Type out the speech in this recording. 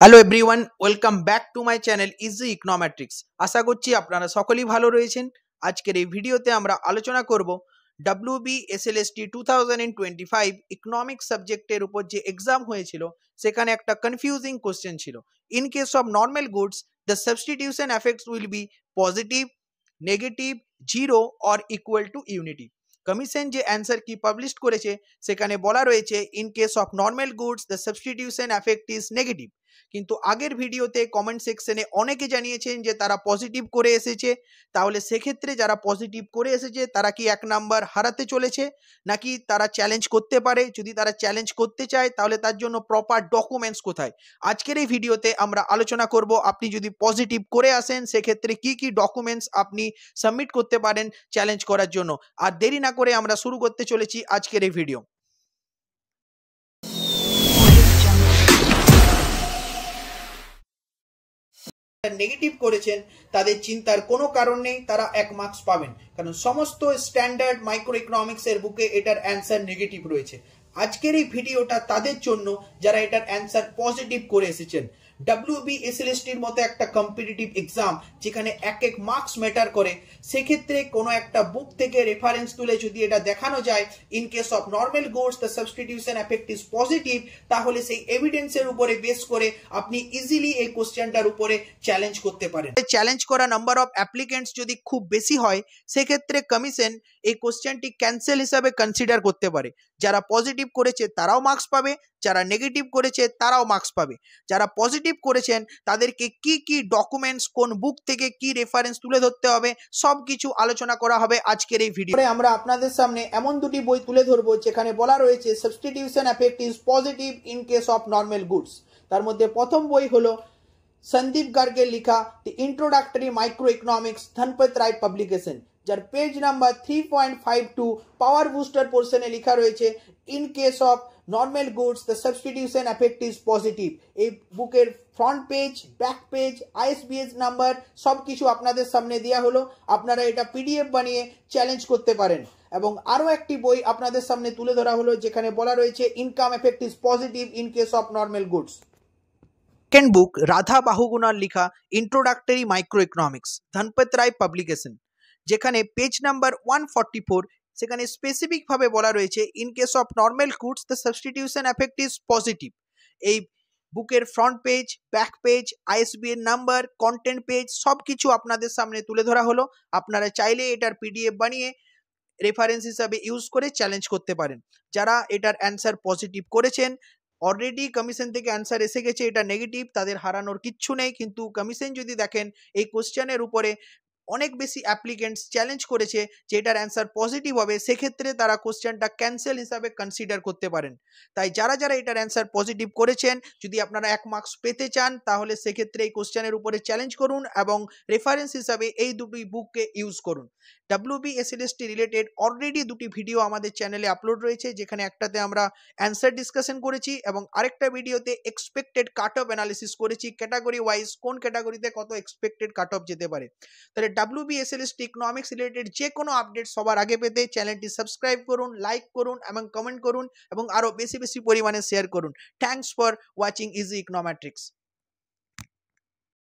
Hello everyone, welcome back to my channel easy econometrics. আশা করছি আপনারা সকলেই ভালো রয়েছেন। আজকের এই ভিডিওতে আমরা আলোচনা করব WBSLST 2025 ইকোনমিক্স সাবজেক্টের উপর যে এক্সাম হয়েছিল সেখানে একটা কনফিউজিং কোশ্চেন ছিল। In case of normal goods the substitution effects will be positive, negative, zero or equal to unity. Commission যে অ্যান্সার কি পাবলিশ করেছে সেখানে বলা রয়েছে in case of normal goods the substitution effect is negative. কিন্তু আগের ভিডিওতে কমেন্ট সেকশনে অনেকে জানিয়েছেন যে তারা পজিটিভ করে এসেছে। তাহলে সেক্ষেত্রে যারা পজিটিভ করে এসেছে তারা কি 1 নাম্বার হারাতে চলেছে, নাকি তারা চ্যালেঞ্জ করতে পারে? যদি তারা চ্যালেঞ্জ করতে চায় তাহলে তার জন্য প্রপার ডকুমেন্টস কোথায়? আজকের এই ভিডিওতে আমরা আলোচনা করব আপনি যদি পজিটিভ করে আসেন সেক্ষেত্রে কি কি ডকুমেন্টস আপনি সাবমিট করতে পারেন চ্যালেঞ্জ করার জন্য। আর দেরি না করে আমরা শুরু করতে চলেছি আজকের এই ভিডিও। নেগেটিভ করেছেন তাদের চিন্তার কোনো কারণ নেই, তারা 1 মার্কস পাবেন, কারণ সমস্ত স্ট্যান্ডার্ড মাইক্রো ইকোনমিক্স এর বুকে এটার অ্যান্সার নেগেটিভ রয়েছে। আজকের এই ভিডিওটা তাদের জন্য যারা এটার অ্যান্সার পজিটিভ করে এসেছেন। WBSLST এর মতো একটা কম্পিটিটিভ এক্সাম যেখানে এক মার্কস ম্যাটার করে, সেক্ষেত্রে কোনো একটা বুক থেকে রেফারেন্স তুলে যদি এটা দেখানো যায় in case of normal goods the substitution effect is positive, তাহলে সেই এভিডেন্সের উপরে বেস করে আপনি ইজিলি এই কোশ্চেনটার উপরে চ্যালেঞ্জ করতে পারেন। চ্যালেঞ্জ করা নাম্বার অফ অ্যাপ্লিকেন্টস যদি খুব বেশি হয় সেক্ষেত্রে কমিশন এই কোশ্চেনটি ক্যান্সেল হিসাবে কনসিডার করতে পারে। যারা পজিটিভ করেছে তারাও মার্কস পাবে, যারা নেগেটিভ করেছে তারাও মার্কস পাবে। যারা পজিটিভ করেছেন তাদেরকে কি কি ডকুমেন্টস, কোন বুক থেকে কি রেফারেন্স তুলে ধরতে হবে, সবকিছু আলোচনা করা হবে আজকের এই ভিডিওতে। আমরা আপনাদের সামনে এমন দুটি বই তুলে ধরবো যেখানে বলা রয়েছে substitution effect is positive in case of normal goods. তার মধ্যে প্রথম বই হলো সন্দীপ গার্গের লেখা দি introductory micro economics, Dhanpat Rai publication, যার পেজ নাম্বার 3.52 পাওয়ার বুস্টার পোর্শনে লেখা রয়েছে in case of normal goods the substitution effect is positive. এই বুকের front page, back page, ISBN number সবকিছু আপনাদের সামনে দেওয়া হলো। আপনারা এটা PDF বানিয়ে চ্যালেঞ্জ করতে পারেন। এবং আরো একটি বই আপনাদের সামনে তুলে ধরা হলো যেখানে বলা রয়েছে income effect is positive in case of normal goods. Second book Radha বাহুগুনার লেখা introductory micro economics, Dhanpat Rai publication, যেখানে পেজ নাম্বার 144 সেখানে স্পেসিফিক ভাবে বলা রয়েছে in case of normal goods the substitution effect is positive. এই বুকের front page, back page, ISBN number, content page সবকিছু আপনাদের সামনে তুলে ধরা হলো। আপনারা চাইলে এটার PDF বানিয়ে রেফারেন্স হিসাবে ইউজ করে চ্যালেঞ্জ করতে পারেন। যারা এটার অ্যান্সার পজিটিভ করেছেন অলরেডি কমিশন থেকে অ্যান্সার এসে গেছে এটা নেগেটিভ, তাদের হারানোর কিচ্ছু নেই। কিন্তু কমিশন যদি দেখেন এই কোশ্চেনের উপরে অনেক বেশি অ্যাপ্লিকেন্টস চ্যালেঞ্জ করেছে যে এটার অ্যান্সার পজিটিভ হবে, সেক্ষেত্রে তারা কোশ্চেনটা ক্যান্সেল হিসাবে কনসিডার করতে পারেন। তাই যারা যারা এটার অ্যান্সার পজিটিভ করেছেন যদি আপনারা 1 মার্কস পেতে চান তাহলে সেক্ষেত্রে এই কোশ্চেনের উপরে চ্যালেঞ্জ করুন এবং রেফারেন্স হিসাবে এই দুটি বুককে ইউজ করুন। WBSLST রিলেটেড অলরেডি দুটি ভিডিও আমাদের চ্যানেলে আপলোড রয়েছে, যেখানে একটাতে আমরা অ্যান্সার ডিসকাশন করেছি এবং আরেকটা ভিডিওতে এক্সপেক্টেড কাট অফ অ্যানালিসিস করেছি, ক্যাটাগরি ওয়াইজ কোন ক্যাটাগরিতে কত এক্সপেক্টেড কাট অফ যেতে পারে। তাহলে WBSLST ইকোনমিক্স রিলেটেড যে কোনো আপডেট সবার আগে পেতে চ্যানেলটি সাবস্ক্রাইব করুন, লাইক করুন এবং কমেন্ট করুন এবং আরও বেশি বেশি পরিমাণে শেয়ার করুন। Thanks for watching easy ইকোনমেট্রিক্স।